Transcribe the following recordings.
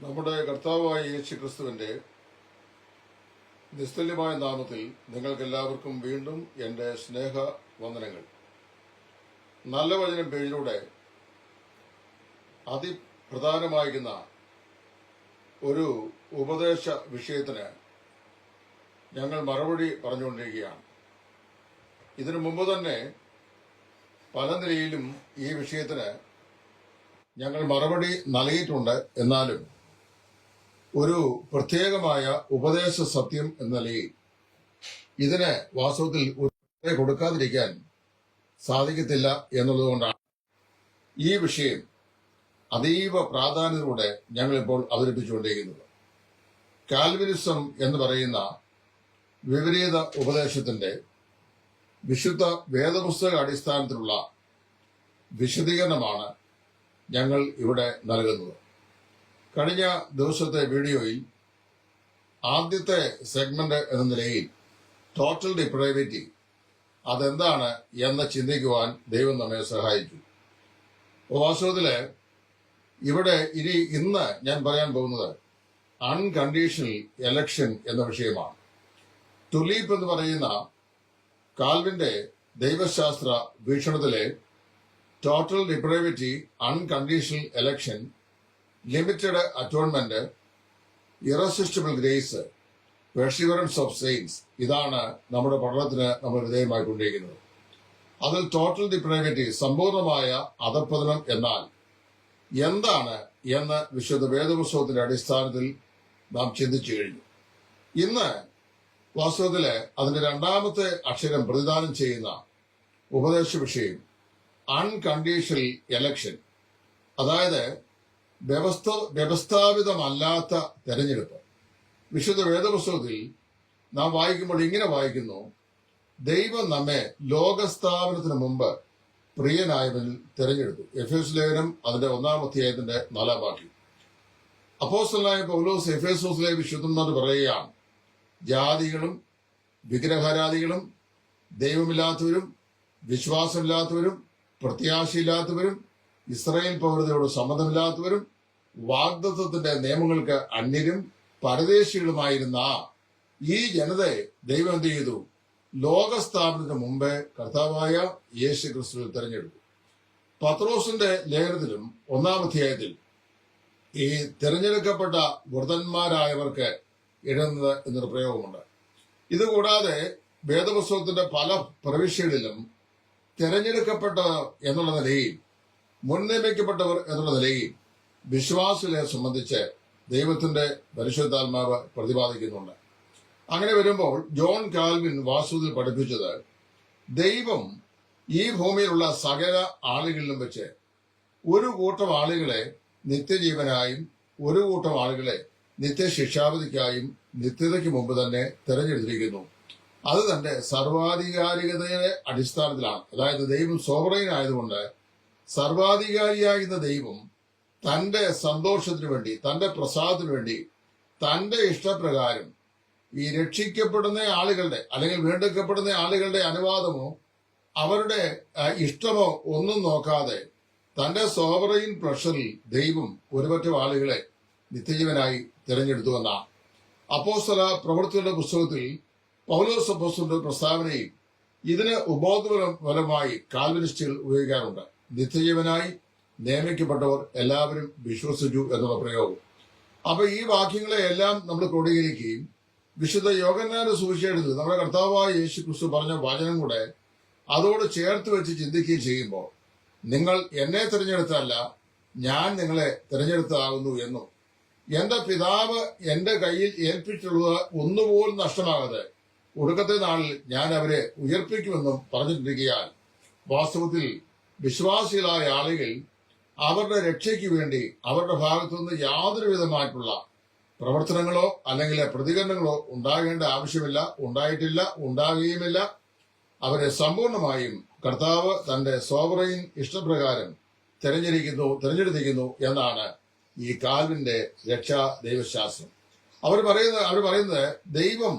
നമ്മുടെ കർത്താവായ യേശു ക്രിസ്തുവിന്റെ നിസ്തുല്യമായ നാമത്തിൽ നിങ്ങൾക്കെല്ലാവർക്കും വീണ്ടും എൻ്റെ സ്നേഹ വന്ദനങ്ങൾ. നല്ല വചനം പേജിലൂടെ അതിപ്രധാനമായിരിക്കുന്ന ഒരു ഉപദേശ വിഷയത്തിന് ഞങ്ങൾ മറുപടി പറഞ്ഞുകൊണ്ടിരിക്കുകയാണ്. ഇതിനു മുമ്പ് തന്നെ പല നിലയിലും ഈ വിഷയത്തിന് ഞങ്ങൾ മറുപടി നൽകിയിട്ടുണ്ട്. എന്നാലും ഒരു പ്രത്യേകമായ ഉപദേശ സത്യം എന്ന നിലയിൽ ഇതിന് വാസ്തവത്തിൽ ഒരു കൊടുക്കാതിരിക്കാൻ സാധിക്കത്തില്ല എന്നുള്ളതുകൊണ്ടാണ് ഈ വിഷയം അതീവ പ്രാധാന്യത്തോടെ ഞങ്ങളിപ്പോൾ അവതരിപ്പിച്ചുകൊണ്ടിരിക്കുന്നത്. കാൽവിനിസം എന്ന് പറയുന്ന വിപരീത ഉപദേശത്തിന്റെ വിശുദ്ധ വേദപുസ്തക അടിസ്ഥാനത്തിലുള്ള വിശദീകരണമാണ് ഞങ്ങൾ ഇവിടെ നൽകുന്നത്. കഴിഞ്ഞ ദിവസത്തെ വീഡിയോയിൽ ആദ്യത്തെ സെഗ്മെന്റ് എന്ന നിലയിൽ ടോട്ടൽ ഡിപ്രൈവേറ്റി അതെന്താണ് എന്ന് ചിന്തിക്കുവാൻ ദൈവം നമ്മെ സഹായിച്ചു. വാസ്തവത്തില് ഇവിടെ ഇന്ന് ഞാൻ പറയാൻ പോകുന്നത് അൺകണ്ടീഷണൽ എലക്ഷൻ എന്ന വിഷയമാണ്. ടുലീപ്പ് എന്ന് പറയുന്ന കാൽവിന്റെ ദൈവശാസ്ത്ര വീക്ഷണത്തിലെ total depravity, unconditional election, limited atonement, irresistible grace, perseverance of saints, ഇതാണ് നമ്മുടെ പഠനത്തിന് നമ്മൾ വിധേയമായിക്കൊണ്ടിരിക്കുന്നത്. അതിൽ ടോട്ടൽ ഡിപ്രൈവേറ്റി, സമ്പൂർണമായ അധപ്പതനം എന്നാൽ എന്താണ് എന്ന് വിശുദ്ധ വേദപുസ്തകത്തിന്റെ അടിസ്ഥാനത്തിൽ നാം ചിന്തിച്ചു കഴിഞ്ഞു. ഇന്ന് വാസ്തവത്തില് അതിന്റെ രണ്ടാമത്തെ അക്ഷരം പ്രതിദാനം ചെയ്യുന്ന ഉപദേശ വിഷയം അൺകണ്ടീഷണൽ എലക്ഷൻ, അതായത് വ്യവസ്ഥാപിതമല്ലാത്ത തെരഞ്ഞെടുപ്പ്. വിശുദ്ധ വേദപുസ്തകത്തിൽ നാം വായിക്കുമ്പോൾ ഇങ്ങനെ വായിക്കുന്നു: ദൈവം നമ്മെ ലോകസ്ഥാപനത്തിന് മുമ്പ് പ്രിയനായവനിൽ തെരഞ്ഞെടുത്തു. എഫേസ് ലേഖനം അതിന്റെ 1-ാം അധ്യായത്തിന്റെ 4-ാം വാക്യം. അപ്പോസ്തലനായ പൗലോസ് എഫേസോസിലെ വിശുദ്ധന്മാർ പറയുകയാണ്, ജാതികളും വിഗ്രഹാരാധികളും ദൈവമില്ലാത്തവരും വിശ്വാസമില്ലാത്തവരും പ്രത്യാശയില്ലാത്തവരും ഇസ്രായേൽ പൗരതയോട് സമ്മതമില്ലാത്തവരും വാഗ്ദത്തത്തിന്റെ നിയമങ്ങൾക്ക് അന്യരും പരദേശികളുമായിരുന്ന ഈ ജനതയെ ദൈവം എന്ത് ചെയ്തു? ലോകസ്ഥാപനത്തിന് മുമ്പേ കർത്താവായ യേശു ക്രിസ്തുവിൽ തെരഞ്ഞെടുത്തു. പത്രോസിന്റെ ലേഖനത്തിലും 1-ാം അധ്യായത്തിൽ ഈ തെരഞ്ഞെടുക്കപ്പെട്ട വൃതന്മാരായവർക്ക് എഴുതുന്നത് എന്നൊരു പ്രയോഗമുണ്ട്. ഇതുകൂടാതെ വേദപുസ്തകത്തിന്റെ പല പ്രവിശ്യകളിലും തെരഞ്ഞെടുക്കപ്പെട്ടവർ എന്നുള്ള നിലയിൽ, മുൻനിയമിക്കപ്പെട്ടവർ എന്നുള്ള നിലയിൽ വിശ്വാസികളെ സംബന്ധിച്ച് ദൈവത്തിന്റെ പരിശുദ്ധാത്മാവ് പ്രതിപാദിക്കുന്നുണ്ട്. അങ്ങനെ വരുമ്പോൾ ജോൺ കാൽവിൻ വാസ്തുവിൽ പഠിപ്പിച്ചത്, ദൈവം ഈ ഭൂമിയിലുള്ള സകല ആളുകളിലും വെച്ച് ഒരു കൂട്ടം ആളുകളെ നിത്യജീവനായും ഒരു കൂട്ടം ആളുകളെ നിത്യശിക്ഷാവിധിക്കായും നിത്യതയ്ക്ക് മുമ്പ് തന്നെ തെരഞ്ഞെടുത്തിരിക്കുന്നു. അത് തന്റെ സർവാധികാരികതയുടെ അടിസ്ഥാനത്തിലാണ്. അതായത് ദൈവം സോവറൈൻ ആയതുകൊണ്ട് സർവാധികാരിയാകുന്ന ദൈവം തന്റെ സന്തോഷത്തിനു വേണ്ടി, തന്റെ പ്രസാദത്തിനു വേണ്ടി, തന്റെ ഇഷ്ടപ്രകാരം ഈ രക്ഷിക്കപ്പെടുന്ന ആളുകളുടെ അല്ലെങ്കിൽ വീണ്ടെടുക്കപ്പെടുന്ന ആളുകളുടെ അനുവാദമോ അവരുടെ ഇഷ്ടമോ ഒന്നും നോക്കാതെ തന്റെ സോവറൈൻ പ്രഷറിൽ ദൈവം ഒരുപറ്റം ആളുകളെ നിത്യജീവനായി തിരഞ്ഞെടുത്തുവെന്നാണ്. അപ്പോസ്തല പ്രവൃത്തികളുടെ പുസ്തകത്തിൽ പൗലോസ് അപ്പോസ്തലന്റെ പ്രസ്താവനയിൽ ഇതിന് ഉപോദ്ബലമായി കാൽവിനിസ്റ്റുകൾ ഉപയോഗിക്കാറുണ്ട്. നിത്യജീവനായി നിയമിക്കപ്പെട്ടവർ എല്ലാവരും വിശ്വസിച്ചു എന്നുള്ള പ്രയോഗം. അപ്പൊ ഈ വാക്യങ്ങളെ എല്ലാം നമ്മൾ ക്രോഡീകരിക്കുകയും വിശുദ്ധ യോഹന്നാന്റെ സുവിശേഷത്തിൽ നമ്മുടെ കർത്താവായ യേശു ക്രിസ്തു പറഞ്ഞ വചനം കൂടെ അതോട് ചേർത്ത് വെച്ച് ചിന്തിക്കുകയും ചെയ്യുമ്പോൾ, നിങ്ങൾ എന്നെ തിരഞ്ഞെടുത്തല്ല, ഞാൻ നിങ്ങളെ തിരഞ്ഞെടുത്താകുന്നു എന്നും എന്റെ പിതാവ് എന്റെ കയ്യിൽ ഏൽപ്പിച്ചുള്ളത് ഒന്നുപോലും നഷ്ടമാകാതെ ഒടുക്കത്തെ നാളിൽ ഞാൻ അവരെ ഉയർപ്പിക്കുമെന്നും പറഞ്ഞിട്ടിരിക്കുകയാൽ, വാസ്തവത്തിൽ വിശ്വാസികളായ ആളുകൾ അവരുടെ രക്ഷയ്ക്ക് വേണ്ടി അവരുടെ ഭാഗത്തുനിന്ന് യാതൊരു വിധമായിട്ടുള്ള പ്രവർത്തനങ്ങളോ അല്ലെങ്കിൽ പ്രതികരണങ്ങളോ ഉണ്ടാകേണ്ട ആവശ്യമില്ല, ഉണ്ടായിട്ടില്ല, ഉണ്ടാകുകയുമില്ല. അവരെ സമ്പൂർണമായും കർത്താവ് തന്റെ സോവറൈൻ ഇഷ്ടപ്രകാരം തിരഞ്ഞെടുത്തിരിക്കുന്നു എന്നാണ് ഈ കാൽവിന്റെ രക്ഷാ ദൈവശാസ്ത്രം. അവർ പറയുന്നത് ദൈവം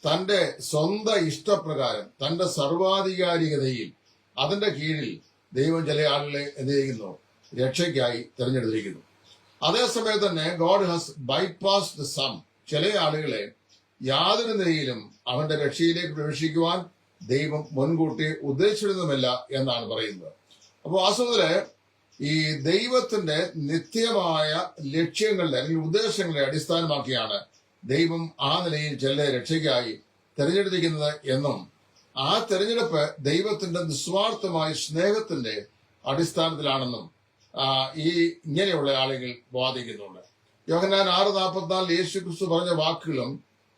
തന്റെ സ്വന്തം ഇഷ്ടപ്രകാരം തന്റെ സർവാധികാരികതയിൽ അതിന്റെ കീഴിൽ ദൈവം ചില ആളുകളെ എന്ത് ചെയ്യുന്നു? രക്ഷയ്ക്കായി തിരഞ്ഞെടുത്തിരിക്കുന്നു. അതേസമയത്ത് തന്നെ ഗോഡ് ഹാസ് ബൈപാസ്ഡ് സം. ചില ആളുകളെ യാതൊരു നിലയിലും അവന്റെ രക്ഷയിലേക്ക് പ്രവേശിക്കുവാൻ ദൈവം മുൻകൂട്ടി ഉദ്ദേശിച്ചിരുന്നുമില്ല എന്നാണ് പറയുന്നത്. അപ്പോൾ വാസ്തവത്തില് ഈ ദൈവത്തിന്റെ നിത്യമായ ലക്ഷ്യങ്ങളുടെ അല്ലെങ്കിൽ ഉദ്ദേശങ്ങളെ അടിസ്ഥാനമാക്കിയാണ് ദൈവം ആ നിലയിൽ ചിലരെ രക്ഷയ്ക്കായി തെരഞ്ഞെടുത്തിരിക്കുന്നത് എന്നും ആ തെരഞ്ഞെടുപ്പ് ദൈവത്തിന്റെ നിസ്വാർത്ഥമായ സ്നേഹത്തിന്റെ അടിസ്ഥാനത്തിലാണെന്നും ഈ ഇങ്ങനെയുള്ള ആളുകൾ വാദിക്കുന്നുണ്ട്. യോഹന്നാൻ 6:44 യേശു ക്രിസ്തു പറഞ്ഞ വാക്കുകളും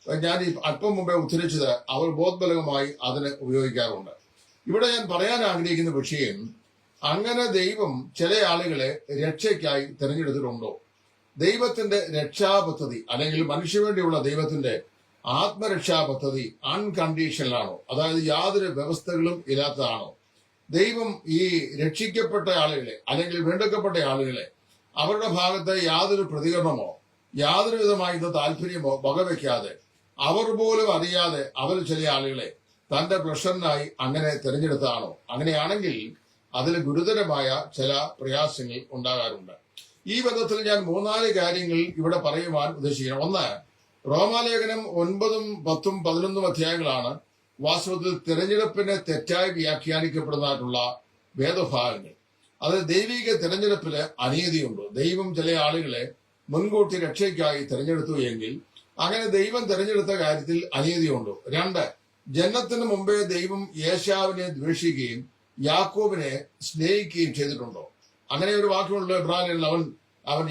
ഞാൻ ഈ അല്പം മുമ്പേ ഉദ്ധരിച്ചത് അവർ ബോധബലകമായി അതിന് ഉപയോഗിക്കാറുണ്ട്. ഇവിടെ ഞാൻ പറയാൻ ആഗ്രഹിക്കുന്ന വിഷയം, അങ്ങനെ ദൈവം ചില ആളുകളെ രക്ഷയ്ക്കായി തിരഞ്ഞെടുത്തിട്ടുണ്ടോ? ദൈവത്തിന്റെ രക്ഷാപദ്ധതി അല്ലെങ്കിൽ മനുഷ്യന് വേണ്ടിയുള്ള ദൈവത്തിന്റെ ആത്മരക്ഷാ പദ്ധതി അൺകണ്ടീഷണൽ ആണോ? അതായത് യാതൊരു വ്യവസ്ഥകളും ഇല്ലാത്തതാണോ? ദൈവം ഈ രക്ഷിക്കപ്പെട്ട ആളുകളെ അല്ലെങ്കിൽ വീണ്ടെടുക്കപ്പെട്ട ആളുകളെ അവരുടെ ഭാഗത്ത് യാതൊരു പ്രതികരണമോ യാതൊരു വിധമായിട്ട് താല്പര്യമോ വകവെക്കാതെ അവർ പോലും അറിയാതെ അവർ ചില ആളുകളെ തന്റെ പ്രഷറിനായി അങ്ങനെ തിരഞ്ഞെടുത്തതാണോ? അങ്ങനെയാണെങ്കിൽ അതിൽ ഗുരുതരമായ ചില പ്രയാസങ്ങൾ ഉണ്ടാകാറുണ്ട്. ഈ ബന്ധത്തിൽ ഞാൻ 3-4 കാര്യങ്ങൾ ഇവിടെ പറയുവാൻ ഉദ്ദേശിക്കണം. ഒന്ന്, റോമാലേഖനം 9, 10, 11 അധ്യായങ്ങളാണ് വാസ്തവത്തിൽ തിരഞ്ഞെടുപ്പിനെ തെറ്റായി വ്യാഖ്യാനിക്കപ്പെടുന്നതായിട്ടുള്ള വേദഭാഗങ്ങൾ. അത് ദൈവിക തിരഞ്ഞെടുപ്പില് അനീതിയുണ്ടോ? ദൈവം ചില ആളുകളെ മുൻകൂട്ടി രക്ഷയ്ക്കായി തിരഞ്ഞെടുത്തു എങ്കിൽ അങ്ങനെ ദൈവം തിരഞ്ഞെടുത്ത കാര്യത്തിൽ അനീതിയുണ്ടോ? 2, ജനനത്തിന് മുമ്പേ ദൈവം യേശാവിനെ ദ്വേഷിക്കുകയും യാക്കോബിനെ സ്നേഹിക്കുകയും ചെയ്തിട്ടുണ്ടോ? അങ്ങനെ ഒരു വാക്യമുള്ള ഇബ്രാഹിമിൽ അവൻ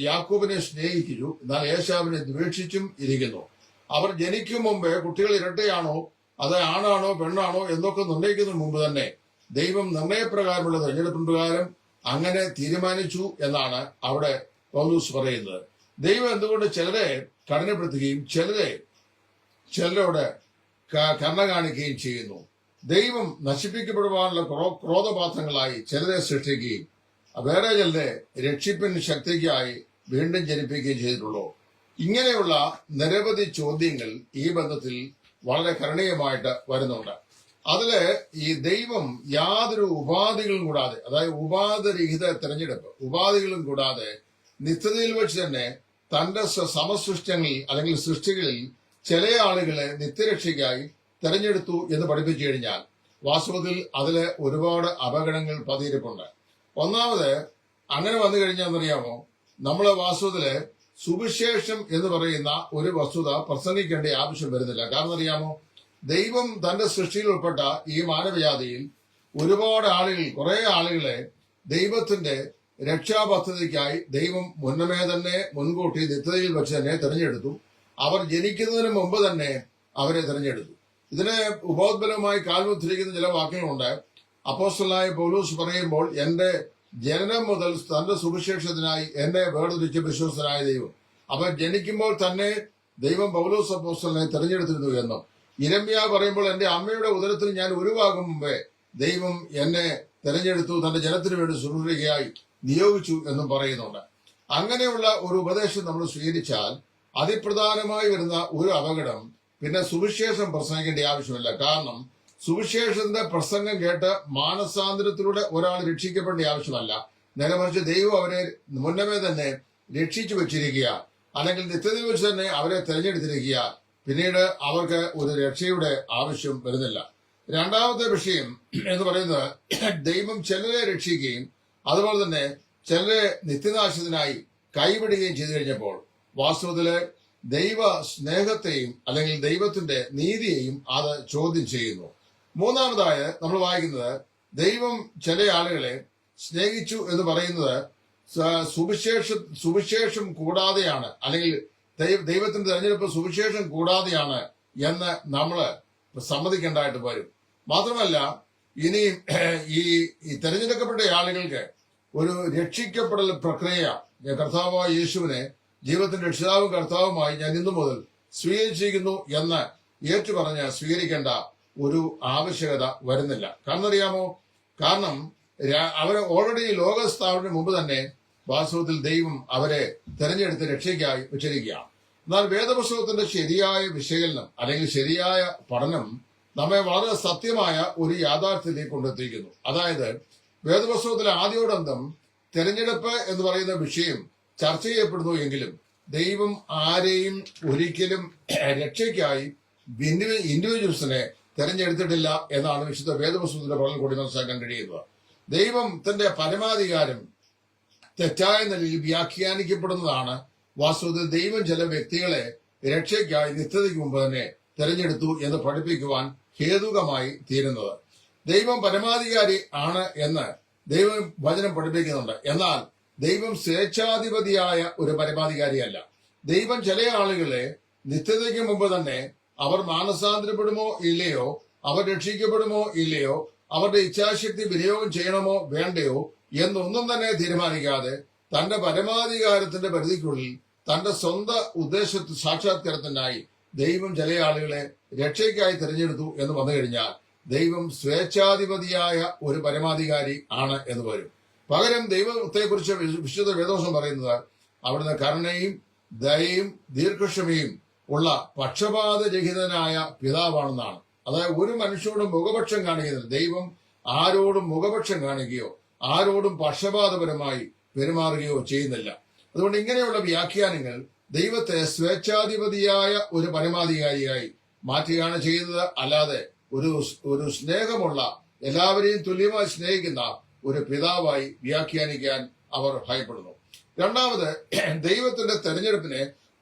യാക്കോബിനെ സ്നേഹിച്ചു, എന്നാൽ യേശാവിനെ ദ്വേഷിച്ചും ഇരിക്കുന്നു. അവർ ജനിക്കും മുമ്പേ കുട്ടികൾ ഇരട്ടയാണോ അത് ആണാണോ പെണ്ണാണോ എന്നൊക്കെ നിർണ്ണയിക്കുന്നതിന് മുമ്പ് തന്നെ ദൈവം നിർണയപ്രകാരമുള്ള തെരഞ്ഞെടുപ്പ് പ്രകാരം അങ്ങനെ തീരുമാനിച്ചു എന്നാണ് അവിടെ പൗലോസ് പറയുന്നത്. ദൈവം എന്തുകൊണ്ട് ചിലരെ കഠിനപ്പെടുത്തുകയും ചിലരോട് കരുണ കാണിക്കുകയും ചെയ്യുന്നു? ദൈവം നശിപ്പിക്കപ്പെടുവാനുള്ള ക്രോധപാത്രങ്ങളായി ചിലരെ സൃഷ്ടിക്കുകയും വേറെ ചിലരെ രക്ഷിപ്പിന് ശക്തിക്കായി വീണ്ടും ജനിപ്പിക്കുകയും ചെയ്തിട്ടുള്ളൂ. ഇങ്ങനെയുള്ള നിരവധി ചോദ്യങ്ങൾ ഈ ബന്ധത്തിൽ വളരെ കരണീയമായിട്ട് വരുന്നുണ്ട്. അതില് ഈ ദൈവം യാതൊരു ഉപാധികളും കൂടാതെ, അതായത് ഉപാധിരഹിത തെരഞ്ഞെടുപ്പ്, ഉപാധികളും കൂടാതെ നിത്യതയിൽ വെച്ച് തന്നെ തന്റെ സമസൃഷ്ടങ്ങളിൽ അല്ലെങ്കിൽ സൃഷ്ടികളിൽ ചില ആളുകളെ നിത്യരക്ഷയ്ക്കായി തെരഞ്ഞെടുത്തു എന്ന് പഠിപ്പിച്ചു കഴിഞ്ഞാൽ വാസ്തവത്തിൽ അതില് ഒരുപാട് അപകടങ്ങൾ പതിയിരിപ്പുണ്ട്. ഒന്നാമത്, അങ്ങനെ വന്നു കഴിഞ്ഞാൽ എന്നറിയാമോ, നമ്മളെ വാസ്തവത്തില് സുവിശേഷം എന്ന് പറയുന്ന ഒരു വസ്തുത പ്രസംഗിക്കേണ്ട ആവശ്യം വരുന്നില്ല. കാരണം അറിയാമോ, ദൈവം തന്റെ സൃഷ്ടിയിൽ ഉൾപ്പെട്ട ഈ മാനവജാതിയിൽ ഒരുപാട് ആളുകൾ, കുറെ ആളുകളെ ദൈവത്തിന്റെ രക്ഷാപദ്ധതിക്കായി ദൈവം മുന്നമേ തന്നെ മുൻകൂട്ടി നിത്യതയിൽ വെച്ച് തന്നെ തെരഞ്ഞെടുത്തു. അവർ ജനിക്കുന്നതിന് മുമ്പ് തന്നെ അവരെ തെരഞ്ഞെടുത്തു. ഇതിനെ ഉപോദ്ബലമായി കാൽമുദ്രിക്കുന്ന ചില വാക്യങ്ങളുണ്ട്. അപ്പോസ്തലനായ പൗലോസ് പറയുമ്പോൾ, എന്റെ ജനനം മുതൽ തന്റെ സുവിശേഷത്തിനായി എന്നെ വേർതിരിച്ച വിശ്വസ്തനായ ദൈവം. അപ്പൊ ജനിക്കുമ്പോൾ തന്നെ ദൈവം പൗലോസ് അപ്പോസ്തലനെ തെരഞ്ഞെടുത്തിരുന്നു എന്നും, ഇരമ്യാവ് പറയുമ്പോൾ എന്റെ അമ്മയുടെ ഉദരത്തിൽ ഞാൻ ഉരുവാകും മുമ്പേ ദൈവം എന്നെ തെരഞ്ഞെടുത്തു, തന്റെ ജനത്തിനു വേണ്ടി ശുശ്രൂഷകയായി നിയോഗിച്ചു എന്നും പറയുന്നുണ്ട്. അങ്ങനെയുള്ള ഒരു ഉപദേശം നമ്മൾ സ്വീകരിച്ചാൽ അതിപ്രധാനമായി വരുന്ന ഒരു അപകടം, പിന്നെ സുവിശേഷം പ്രസംഗിക്കേണ്ട ആവശ്യമില്ല. കാരണം സുവിശേഷത്തിന്റെ പ്രസംഗം കേട്ട് മാനസാന്തരത്തിലൂടെ ഒരാൾ രക്ഷിക്കപ്പെടേണ്ട ആവശ്യമല്ല. നേരെ മറിച്ച് ദൈവം അവരെ മുന്നമേ തന്നെ രക്ഷിച്ചു വെച്ചിരിക്കുക, അല്ലെങ്കിൽ നിത്യതയിൽ വെച്ച് തന്നെ അവരെ തെരഞ്ഞെടുത്തിരിക്കുക. പിന്നീട് അവർക്ക് ഒരു രക്ഷയുടെ ആവശ്യം വരുന്നില്ല. രണ്ടാമത്തെ വിഷയം എന്ന് പറയുന്നത്, ദൈവം ചിലരെ രക്ഷിക്കുകയും അതുപോലെ തന്നെ ചിലരെ നിത്യനാശത്തിനായി കൈവിടുകയും ചെയ്തു കഴിഞ്ഞപ്പോൾ വാസ്തവത്തില് ദൈവ സ്നേഹത്തെയും അല്ലെങ്കിൽ ദൈവത്തിന്റെ നീതിയെയും അത് ചോദ്യം ചെയ്യുന്നു. മൂന്നാമതായി നമ്മൾ വായിക്കുന്നത്, ദൈവം ചില ആളുകളെ സ്നേഹിച്ചു എന്ന് പറയുന്നത് സുവിശേഷം കൂടാതെയാണ്, അല്ലെങ്കിൽ ദൈവത്തിന്റെ തെരഞ്ഞെടുപ്പ് സുവിശേഷം കൂടാതെയാണ് എന്ന് നമ്മൾ സമ്മതിക്കേണ്ടതായിട്ട് വരും. മാത്രമല്ല, ഇനി ഈ തെരഞ്ഞെടുക്കപ്പെട്ട ആളുകൾക്ക് ഒരു രക്ഷിക്കപ്പെടൽ പ്രക്രിയ, കർത്താവായ യേശുവിനെ ജീവിതത്തിന്റെ രക്ഷിതാവും കർത്താവുമായി ഞാൻ ഇന്നു മുതൽ സ്വീകരിച്ചിരിക്കുന്നു എന്ന് ഏറ്റുപറഞ്ഞ് സ്വീകരിക്കേണ്ട ഒരു ആവശ്യകത വരുന്നില്ല. കാരണം അറിയാമോ, കാരണം അവരെ ഓൾറെഡി ലോകസ്ഥാപനത്തിന് മുമ്പ് തന്നെ വാസ്തവത്തിൽ ദൈവം അവരെ തെരഞ്ഞെടുത്ത് രക്ഷയ്ക്കായി വെച്ചിരിക്കുകയാണ്. എന്നാൽ വേദപുസ്തകത്തിന്റെ ശരിയായ വിശകലനം അല്ലെങ്കിൽ ശരിയായ പഠനം നമ്മെ വളരെ സത്യമായ ഒരു യാഥാർത്ഥ്യത്തിലേക്ക് കൊണ്ടെത്തിക്കുന്നു. അതായത് വേദപുസ്തകത്തിലെ ആദ്യോടന്തം തെരഞ്ഞെടുപ്പ് എന്ന് പറയുന്ന വിഷയം ചർച്ച ചെയ്യപ്പെടുന്നു എങ്കിലും ദൈവം ആരെയും ഒരിക്കലും രക്ഷയ്ക്കായി ഇൻഡിവിജ്വൽസിനെ തെരഞ്ഞെടുത്തിട്ടില്ല എന്നാണ് വിശുദ്ധ വേദപുസ്തകത്തിന്റെ പഠനം കൂടി മനസ്സിലാക്കാൻ കഴിയുന്നത്. ദൈവം തന്റെ പരമാധികാരം തെറ്റായ നിലയിൽ വ്യാഖ്യാനിക്കപ്പെടുന്നതാണ് വാസ്തവത്തിൽ ദൈവം ചില വ്യക്തികളെ രക്ഷയ്ക്കായി നിത്യതയ്ക്ക് മുമ്പ് തന്നെ തെരഞ്ഞെടുത്തു എന്ന് പഠിപ്പിക്കുവാൻ ഹേതുകമായി തീരുന്നത്. ദൈവം പരമാധികാരി ആണ് എന്ന് ദൈവം വചനം പഠിപ്പിക്കുന്നുണ്ട്. എന്നാൽ ദൈവം സ്വേച്ഛാധിപതിയായ ഒരു പരമാധികാരിയല്ല. ദൈവം ചില ആളുകളെ നിത്യതയ്ക്ക് മുമ്പ് തന്നെ അവർ മാനസാന്തരപ്പെടുമോ ഇല്ലയോ, അവർ രക്ഷിക്കപ്പെടുമോ ഇല്ലയോ, അവരുടെ ഇച്ഛാശക്തി വിനിയോഗം ചെയ്യണമോ വേണ്ടയോ എന്നൊന്നും തന്നെ തീരുമാനിക്കാതെ തന്റെ പരമാധികാരത്തിന്റെ പരിധിക്കുള്ളിൽ തന്റെ സ്വന്തം ഉദ്ദേശ സാക്ഷാത്കാരത്തിനായി ദൈവം ചില ആളുകളെ രക്ഷയ്ക്കായി തിരഞ്ഞെടുത്തു എന്ന് വന്നു കഴിഞ്ഞാൽ ദൈവം സ്വേച്ഛാധിപതിയായ ഒരു പരമാധികാരി ആണ് എന്ന് വരും. പകരം ദൈവത്തെക്കുറിച്ച് വിശുദ്ധ വേദോസം പറയുന്നത് അവിടുന്ന് കരുണയും ദയയും ദീർഘക്ഷമയും ഉള്ള പക്ഷപാതരഹിതനായ പിതാവാണെന്നാണ്. അതായത് ഒരു മനുഷ്യരോടും മുഖപക്ഷം കാണിക്കുന്നില്ല. ദൈവം ആരോടും മുഖപക്ഷം കാണിക്കുകയോ ആരോടും പക്ഷപാതപരമായി പെരുമാറുകയോ ചെയ്യുന്നില്ല. അതുകൊണ്ട് ഇങ്ങനെയുള്ള വ്യാഖ്യാനങ്ങൾ ദൈവത്തെ സ്വേച്ഛാധിപതിയായ ഒരു പരമാധികാരിയായി മാറ്റുകയാണ് ചെയ്യുന്നത്. അല്ലാതെ ഒരു സ്നേഹമുള്ള എല്ലാവരെയും തുല്യമായി സ്നേഹിക്കുന്ന ഒരു പിതാവായി വ്യാഖ്യാനിക്കാൻ അവർ ഭയപ്പെടുന്നു. രണ്ടാമത്, ദൈവത്തിന്റെ തെരഞ്ഞെടുപ്പിനെ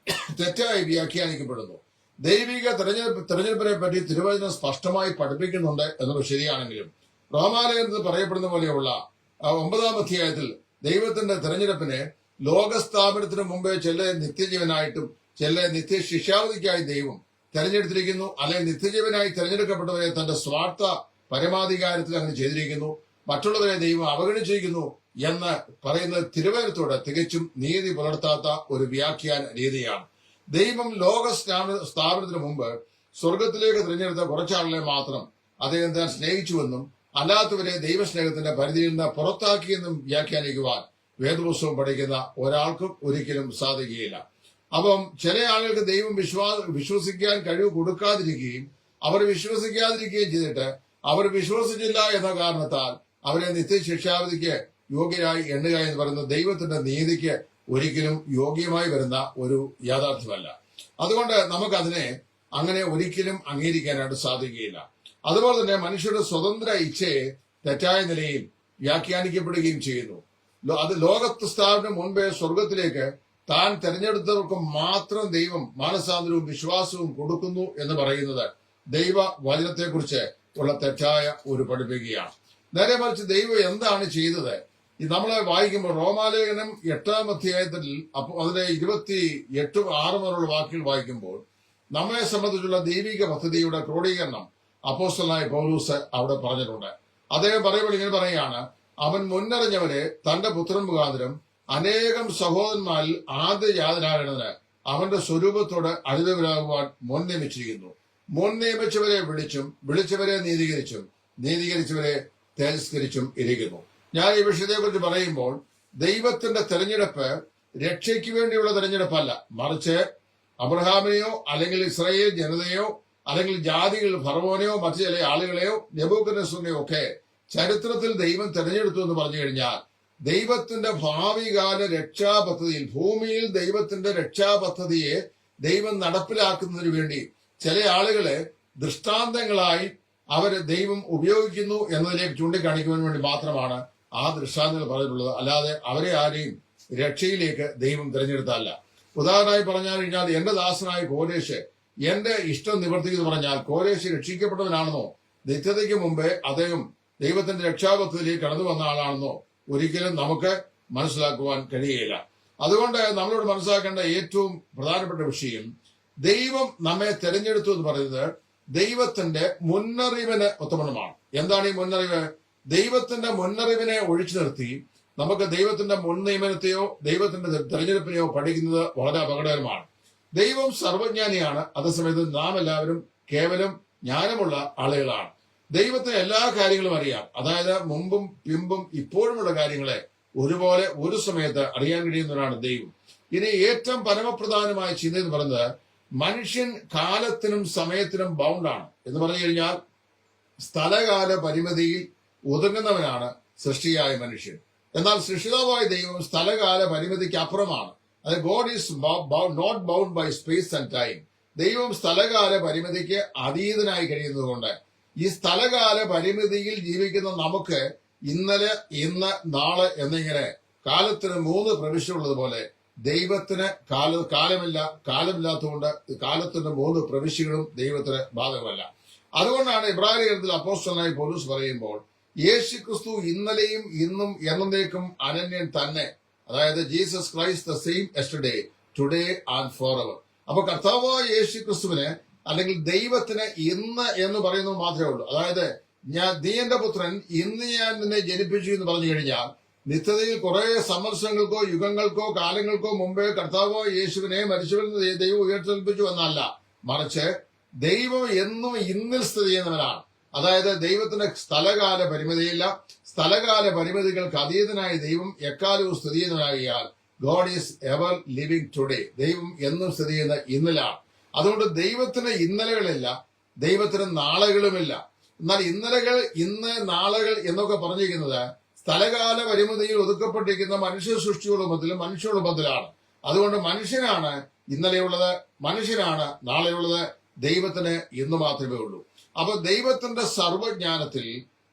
തെറ്റായി വ്യാഖ്യാനിക്കപ്പെടുന്നു. ദൈവിക തെരഞ്ഞെടുപ്പിനെ പറ്റി തിരുവചനം സ്പഷ്ടമായി പഠിപ്പിക്കുന്നുണ്ട് എന്നുള്ളത് ശരിയാണെങ്കിലും റോമാലയത്തിൽ പറയപ്പെടുന്ന പോലെയുള്ള 9-ാം അധ്യായത്തിൽ ദൈവത്തിന്റെ തെരഞ്ഞെടുപ്പിനെ ലോകസ്ഥാപനത്തിന് മുമ്പേ ചില നിത്യജീവനായിട്ടും ചില നിത്യശിക്ഷാവധിക്കായി ദൈവം തെരഞ്ഞെടുത്തിരിക്കുന്നു. അല്ലെങ്കിൽ നിത്യജീവനായി തെരഞ്ഞെടുക്കപ്പെട്ടവരെ തന്റെ സ്വാർത്ഥ പരമാധികാരത്തിൽ അങ്ങനെ ചെയ്തിരിക്കുന്നു. മറ്റുള്ളവരെ ദൈവം അവഗണിച്ചിരിക്കുന്നു എന്ന് പറയുന്നത് തിരുവചനത്തോട് തികച്ചും നീതി പുലർത്താത്ത ഒരു വ്യാഖ്യാന രീതിയാണ്. ദൈവം ലോക സ്ഥാപനത്തിന് മുമ്പ് സ്വർഗത്തിലേക്ക് തിരഞ്ഞെടുത്ത കുറച്ചാളുകളെ മാത്രം അദ്ദേഹം താൻ സ്നേഹിച്ചുവെന്നും അല്ലാത്തവരെ ദൈവസ്നേഹത്തിന്റെ പരിധിയിൽ നിന്ന് പുറത്താക്കിയെന്നും വ്യാഖ്യാനിക്കുവാൻ വേദപുസ്തകം പഠിക്കുന്ന ഒരാൾക്കും ഒരിക്കലും സാധിക്കുകയില്ല. അപ്പം ചില ആളുകൾക്ക് ദൈവം വിശ്വസിക്കാൻ കഴിവ് കൊടുക്കാതിരിക്കുകയും അവർ വിശ്വസിക്കാതിരിക്കുകയും ചെയ്തിട്ട് അവർ വിശ്വസിച്ചില്ല എന്ന കാരണത്താൽ അവരെ നിത്യശിക്ഷാവിധിക്ക് യോഗ്യരായി എണ്ണുക എന്ന് പറയുന്നത് ദൈവത്തിന്റെ നീതിക്ക് ഒരിക്കലും യോഗ്യമായി വരുന്ന ഒരു യാഥാർത്ഥ്യമല്ല. അതുകൊണ്ട് നമുക്കതിനെ അങ്ങനെ ഒരിക്കലും അംഗീകരിക്കാനായിട്ട് സാധിക്കുകയില്ല. അതുപോലെ തന്നെ മനുഷ്യരുടെ സ്വതന്ത്ര ഇച്ഛയെ തെറ്റായ നിലയിൽ വ്യാഖ്യാനിക്കപ്പെടുകയും ചെയ്യുന്നു. അത് ലോകത്ത് സ്ഥാപനം മുൻപേ സ്വർഗത്തിലേക്ക് താൻ തെരഞ്ഞെടുത്തവർക്ക് മാത്രം ദൈവം മാനസാന്തരവും വിശ്വാസവും കൊടുക്കുന്നു എന്ന് പറയുന്നത് ദൈവ വചനത്തെക്കുറിച്ച് ഉള്ള തെറ്റായ ഒരു പഠിപ്പിക്കുകയാണ്. നേരെ മറിച്ച് ദൈവം എന്താണ് ചെയ്തത് നമ്മളെ വായിക്കുമ്പോൾ റോമാലേഖനം 8-ാം അധ്യായത്തിൽ അതിലെ 28-6 മുതലുള്ള വാക്കുകൾ വായിക്കുമ്പോൾ നമ്മെ സംബന്ധിച്ചുള്ള ദൈവിക പദ്ധതിയുടെ ക്രോഡീകരണം അപ്പോസ്തലനായ പൗലോസ് അവിടെ പറഞ്ഞിട്ടുണ്ട്. അദ്ദേഹം പറയുമ്പോൾ ഇങ്ങനെ പറയുകയാണ്, അവൻ മുന്നറിഞ്ഞവരെ തന്റെ പുത്രൻ മുഖാന്തരം അനേകം സഹോദരന്മാരിൽ ആദ്യജാതനാകേണ്ടതിന് അവന്റെ സ്വരൂപത്തോട് അടുത്തവരാകുവാൻ മുൻ നിയമിച്ചിരിക്കുന്നു. മുൻ നിയമിച്ചവരെ വിളിച്ചും വിളിച്ചവരെ നീതീകരിച്ചും നീതീകരിച്ചവരെ തേജസ്കരിച്ചും ഇരിക്കുന്നു. ഞാൻ ഈ വിഷയത്തെക്കുറിച്ച് പറയുമ്പോൾ ദൈവത്തിന്റെ തെരഞ്ഞെടുപ്പ് രക്ഷയ്ക്ക് വേണ്ടിയുള്ള തെരഞ്ഞെടുപ്പല്ല, മറിച്ച് അബ്രഹാമിനെയോ അല്ലെങ്കിൽ ഇസ്രായേൽ ജനതയോ അല്ലെങ്കിൽ ജാതികൾ ഫറവോനെയോ മറ്റു ചില ആളുകളെയോ നെബൂഖദ്നേസറിനെയോ ഒക്കെ ചരിത്രത്തിൽ ദൈവം തെരഞ്ഞെടുത്തു എന്ന് പറഞ്ഞു കഴിഞ്ഞാൽ ദൈവത്തിന്റെ ഭാവികാല രക്ഷാപദ്ധതിയിൽ ഭൂമിയിൽ ദൈവത്തിന്റെ രക്ഷാപദ്ധതിയെ ദൈവം നടപ്പിലാക്കുന്നതിന് വേണ്ടി ചില ആളുകളെ ദൃഷ്ടാന്തങ്ങളായി അവരെ ദൈവം ഉപയോഗിക്കുന്നു എന്നതിലേക്ക് ചൂണ്ടിക്കാണിക്കുവാൻ വേണ്ടി മാത്രമാണ് ആ ദൃഷ്ടാന്തങ്ങൾ പറഞ്ഞിട്ടുള്ളത്. അല്ലാതെ അവരെ ആരെയും രക്ഷയിലേക്ക് ദൈവം തിരഞ്ഞെടുത്തല്ല. ഉദാഹരണമായി പറഞ്ഞാൽ കഴിഞ്ഞാൽ എന്റെ ദാസനായ കോരേശ് എന്റെ ഇഷ്ടം നിവർത്തിക്കുന്നു പറഞ്ഞാൽ കോരേശ് രക്ഷിക്കപ്പെട്ടവനാണെന്നോ നിത്യതയ്ക്ക് മുമ്പേ അദ്ദേഹം ദൈവത്തിന്റെ രക്ഷാപദ്ധതിയിലേക്ക് കടന്നു വന്ന ആളാണെന്നോ ഒരിക്കലും നമുക്ക് മനസ്സിലാക്കുവാൻ കഴിയുകയില്ല. അതുകൊണ്ട് നമ്മളോട് മനസ്സിലാക്കേണ്ട ഏറ്റവും പ്രധാനപ്പെട്ട വിഷയം, ദൈവം നമ്മെ തെരഞ്ഞെടുത്തു എന്ന് പറയുന്നത് ദൈവത്തിന്റെ മുന്നറിവിന് ഒത്തമണമാണ്. എന്താണ് ഈ മുന്നറിവ്? ദൈവത്തിന്റെ മുന്നറിവിനെ ഒഴിച്ചു നിർത്തി നമുക്ക് ദൈവത്തിന്റെ മുൻ നിയമനത്തെയോ ദൈവത്തിന്റെ തെരഞ്ഞെടുപ്പിനെയോ പഠിക്കുന്നത് വളരെ അപകടകരമാണ്. ദൈവം സർവജ്ഞാനിയാണ്, അതേസമയത്ത് നാം എല്ലാവരും കേവലം ജ്ഞാനമുള്ള ആളുകളാണ്. ദൈവത്തിന് എല്ലാ കാര്യങ്ങളും അറിയാം. അതായത് മുമ്പും പിമ്പും ഇപ്പോഴുമുള്ള കാര്യങ്ങളെ ഒരുപോലെ ഒരു സമയത്ത് അറിയാൻ കഴിയുന്നവരാണ് ദൈവം. ഇനി ഏറ്റവും പരമപ്രധാനമായ ചിന്ത എന്ന് പറയുന്നത് മനുഷ്യൻ കാലത്തിനും സമയത്തിനും ബൗണ്ടാണ് എന്ന് പറഞ്ഞു കഴിഞ്ഞാൽ സ്ഥലകാല പരിമിതിയിൽ ഒതുങ്ങുന്നവനാണ് സൃഷ്ടിയായ മനുഷ്യൻ. എന്നാൽ സൃഷ്ടിതാവായ ദൈവം സ്ഥലകാല പരിമിതിക്ക് അപ്പുറമാണ്. അത് God is not bound by space and time. ദൈവം സ്ഥലകാല പരിമിതിക്ക് അതീതനായി കഴിയുന്നതുകൊണ്ട് ഈ സ്ഥലകാല പരിമിതിയിൽ ജീവിക്കുന്ന നമുക്ക് ഇന്നലെ, ഇന്ന്, നാളെ എന്നിങ്ങനെ കാലത്തിന് 3 പ്രവിശ്യയുള്ളതുപോലെ ദൈവത്തിന് കാലമില്ലാത്തതുകൊണ്ട് കാലത്തിന്റെ 3 പ്രവിശ്യകളും ദൈവത്തിന് ബാധകമല്ല. അതുകൊണ്ടാണ് ഇബ്രാഹിം ലേഖനത്തിൽ അപ്പോസ്തലനായ പൗലോസ് പറയുമ്പോൾ യേശു ക്രിസ്തു ഇന്നലെയും ഇന്നും എന്നേക്കും അനന്യൻ തന്നെ. അതായത് Jesus Christ the same yesterday today and for ever. അപ്പൊ കർത്താവായ യേശു ക്രിസ്തുവിന് അല്ലെങ്കിൽ ദൈവത്തിന് ഇന്ന് എന്ന് പറയുന്നത് മാത്രമേ ഉള്ളൂ. അതായത് നീ എന്റെ പുത്രൻ, ഇന്ന് ഞാൻ നിന്നെ ജനിപ്പിച്ചു എന്ന് പറഞ്ഞു കഴിഞ്ഞാൽ നിത്യതയിൽ കുറെ സംവത്സരങ്ങൾക്കോ യുഗങ്ങൾക്കോ കാലങ്ങൾക്കോ മുമ്പേ കർത്താവായ യേശുവിനെ മരിച്ചവരിൽ നിന്ന് ദൈവം ഉയർത്തെൽപ്പിച്ചു എന്നല്ല, മറിച്ച് ദൈവം എന്നും ഇന്നിൽ സ്ഥിതി ചെയ്യുന്നവനാണ്. അതായത് ദൈവത്തിന് സ്ഥലകാല പരിമിതിയില്ല. സ്ഥലകാല പരിമിതികൾക്ക് അതീതനായ ദൈവം എക്കാലവും സ്ഥിതി ചെയ്യുന്നവനാകിയാൽ God is ever living today. ദൈവം എന്നും സ്ഥിതി ചെയ്യുന്ന ഇന്നലാണ്. അതുകൊണ്ട് ദൈവത്തിന് ഇന്നലകളില്ല, ദൈവത്തിന് നാളുകളുമില്ല. എന്നാൽ ഇന്നലകൾ, ഇന്ന്, നാളുകൾ എന്നൊക്കെ പറഞ്ഞിരിക്കുന്നത് സ്ഥലകാല പരിമിതിയിൽ ഒതുക്കപ്പെട്ടിരിക്കുന്ന മനുഷ്യ സൃഷ്ടിയോടുമത്തിലും മനുഷ്യോടുമത്തിലാണ്. അതുകൊണ്ട് മനുഷ്യനാണ് ഇന്നലെയുള്ളത്, മനുഷ്യനാണ് നാളെയുള്ളത്, ദൈവത്തിന് ഇന്ന് മാത്രമേ ഉള്ളൂ. അപ്പൊ ദൈവത്തിന്റെ സർവജ്ഞാനത്തിൽ